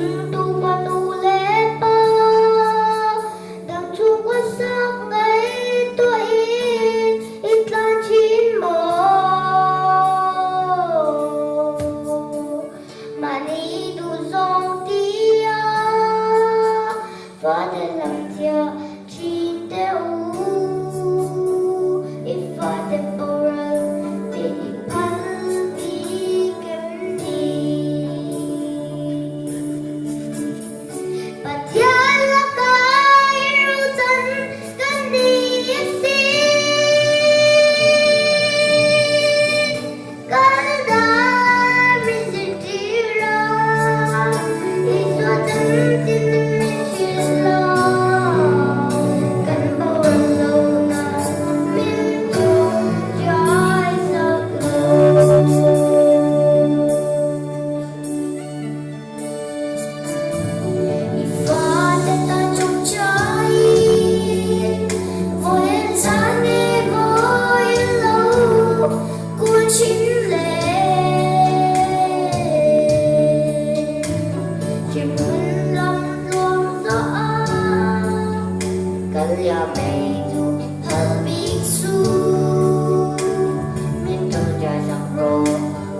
nhưng tu qua tu lễ ba đằng chu qua sắc ngày tuổi ít lan chín mơ mà ni tu dòng tia và để làm tia chỉ teu if I temporal để pan đi kem đi và thiên là cái ru chân cần đi xin cần đã mình sẽ đi ra đi cho chân tin mình chỉ lo cần bao lâu nào mình cùng trái giấc mơ và để ta trong trái vội gian đi vội lâu của chính lệ chỉ muốn lòng luôn rõ cần nhà mày dù thật biết su mình trong trái giấc mơ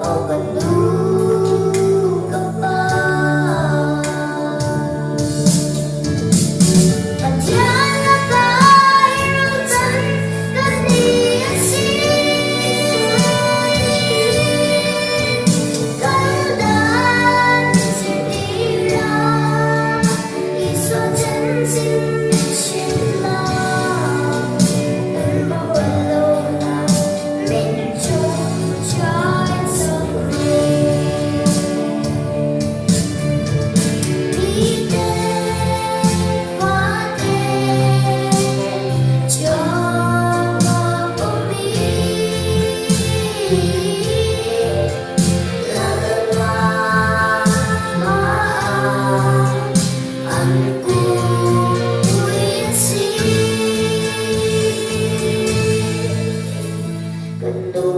ở gần đủ cấp ba và thiên là cái ru chân cần đi xin cần đã xin đi ra đi cho chân xin mình chỉ lo cần bao lâu nào mình chung trái giấc mơ đi đến và đến cho bóng mi là lần hoa ăn cùng yên xin cần đủ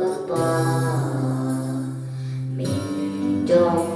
các ba mình trong